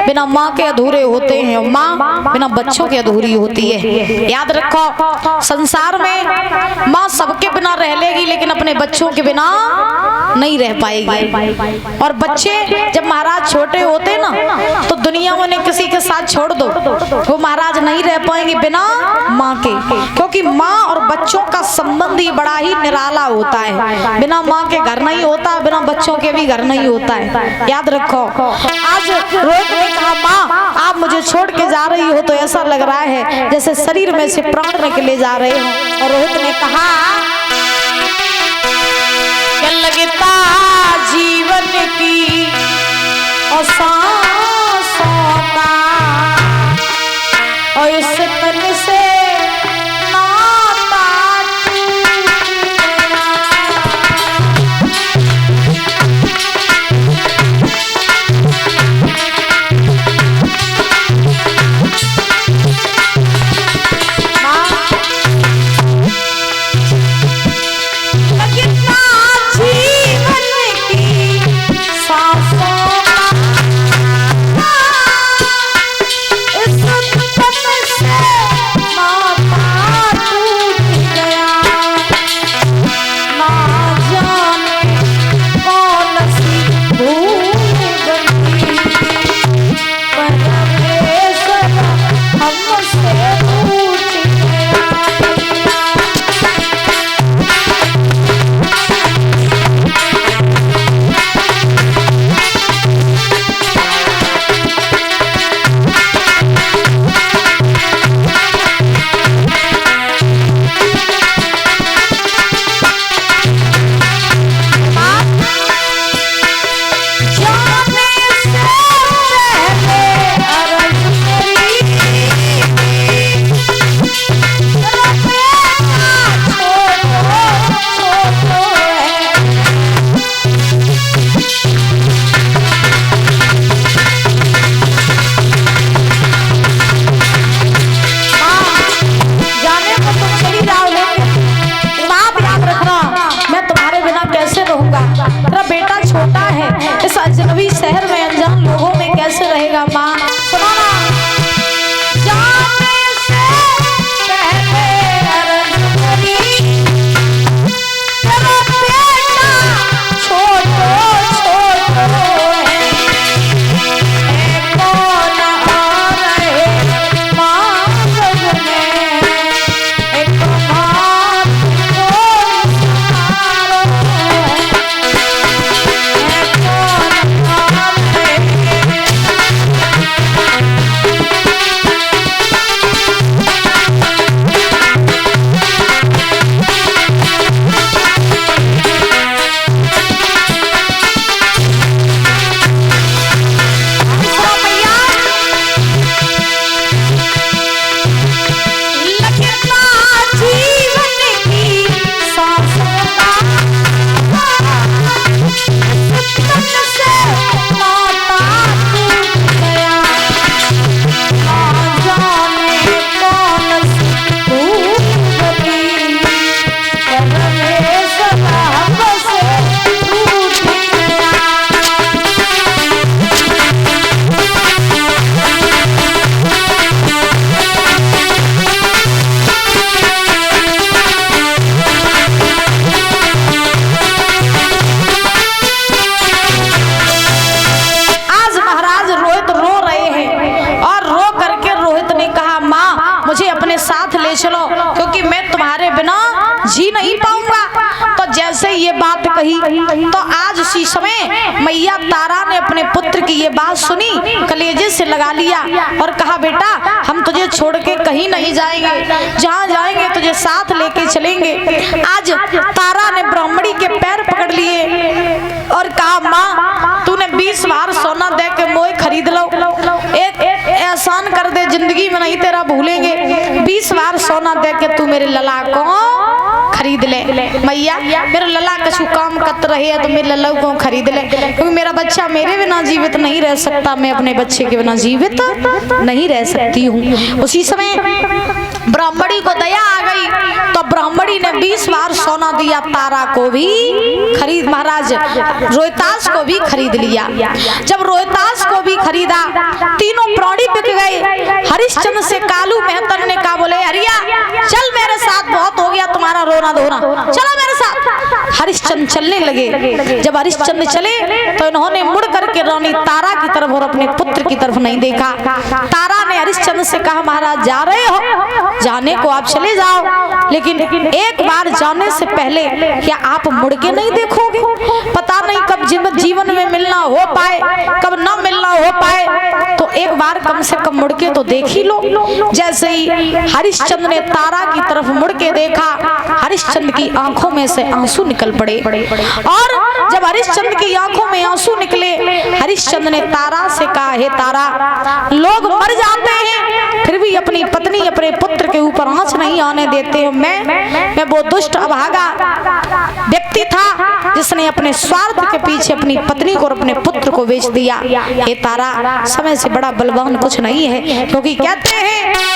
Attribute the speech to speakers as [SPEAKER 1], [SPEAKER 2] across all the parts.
[SPEAKER 1] बिना माँ के अधूरे होते हैं, माँ बिना बच्चों के अधूरी होती है। याद रखो, संसार में माँ सबके बिना रह लेगी लेकिन अपने बच्चों के बिना नहीं रह पाएगी। और बच्चे जब महाराज छोटे होते ना तो दुनिया में उन्हें किसी के साथ छोड़ दो, वो महाराज नहीं रह पाएंगे बिना माँ के, क्योंकि माँ और बच्चों का संबंध ही बड़ा ही निराला होता है। बिना माँ के घर नहीं होता, बिना बच्चों के भी घर नहीं होता है। याद रखो, आज रोहित ने कहा माँ आप मुझे छोड़ के जा रही हो तो ऐसा लग रहा है जैसे शरीर में से प्राण निकले जा रहे हो। और रोहित ने कहा लगता जीवन की और सांसों का और इस तन से अजनबी शहर में अनजान लोगों में कैसे रहेगा माँ। सुनो ना, जाने से पहले तेरा बेटा छोटो है, कौन आ रहे माँ में एक बात चलो क्योंकि मैं तुम्हारे बिना जी नहीं पाऊंगा। तो जैसे ये बात कही तो आज उसी समय मैया तारा ने अपने पुत्र की ये बात सुनी, कलेजे से लगा लिया और कहा बेटा हम तुझे छोड़ के कहीं नहीं जाएंगे, जहाँ जाएंगे तुझे साथ लेके चलेंगे। आज तारा ने ब्राह्मणी के पैर पकड़ लिए और कहा माँ तूने 20 बार सोना दे के मोह खरीद लो, एक एहसान कर दे, जिंदगी में नहीं तेरा भूलेंगे। 20 बार सोना दे के तू मेरे लला को खरीद ले मैया, मेरा लल्ला कछु काम करते रहे तो मेरे लल्ला को खरीद ले, क्योंकि मेरा बच्चा मेरे बिना जीवित नहीं रह सकता, मैं अपने बच्चे के बिना जीवित नहीं रह सकती हूँ। उसी समय ब्राह्मणी को दया आ गई, तो ब्राह्मणी ने 20 बार सोना दिया, तारा को भी खरीद, महाराज रोहितास को भी खरीद लिया। जब रोहितास को भी खरीदा, तीनों प्राणी बिक गए। हरिश्चंद्र से कालू मेहतर ने कहा, बोले हरिया चल मेरे साथ, बहुत हो गया तुम्हारा रोना धोना, चलो मेरे साथ। हरिश्चंद्र चलने लगे। जब हरिश्चंद्र चले तो इन्होंने मुड़ करके रानी तारा की तरफ और अपने पुत्र की तरफ नहीं देखा। तारा ने हरिश्चंद्र से कहा, महाराज जा रहे हो, जाने को आप चले जाओ, लेकिन एक बार जाने से पहले क्या आप मुड़ के नहीं देखोगे? पता नहीं कब जीवन में मिलना हो पाए, कब न मिलना हो पाए, तो एक बार कम से कम मुड़ के तो देख ही लो। जैसे ही हरिश्चंद्र ने तारा की तरफ मुड़ के देखा, हरिश्चंद्र की आंखों में से आंसू निकल पड़े। और जब हरिश्चंद्र की आंखों में आंसू निकले, हरिश्चंद्र ने तारा से कहा, हे तारा, लोग मर जाते हैं फिर भी अपनी पत्नी अपने पुत्र के ऊपर आंच नहीं आने देते हो। मैं वो दुष्ट अभागा व्यक्ति था जिसने अपने स्वार्थ के पीछे अपनी पत्नी को और अपने पुत्र को बेच दिया। हे तारा, समय से बड़ा बलवान कुछ नहीं है, क्योंकि कहते हैं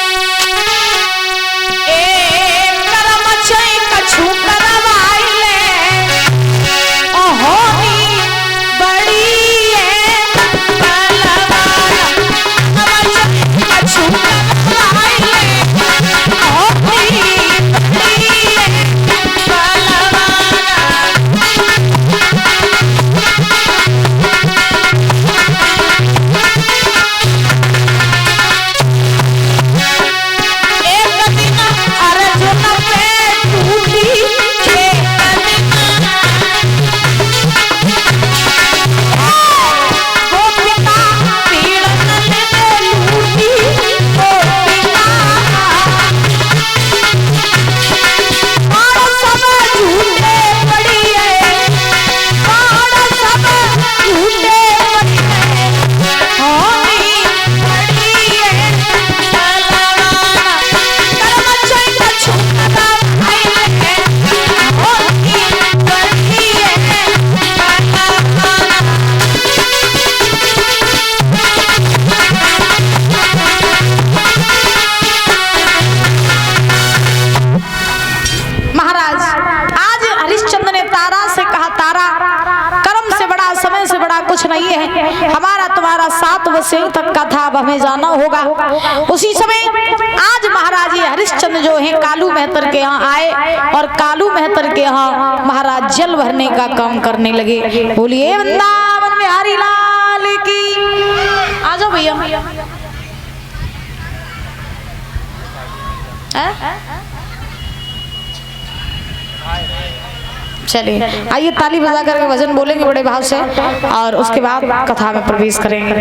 [SPEAKER 1] नहीं है, हमारा तुम्हारा 7 वर्षों तक का था, अब हमें जाना होगा। उसी समय आज महाराज ये हरिश्चंद्र जो है कालू मेहतर के यहाँ आए और कालू मेहतर के यहाँ महाराज जल भरने का काम करने लगे। बोलिए वृंदावन बिहारी लाल की। आ जाओ भैया, चलिए आइए ताली बजा करके भजन बोलेंगे बड़े भाव से और उसके बाद कथा में प्रवेश करेंगे।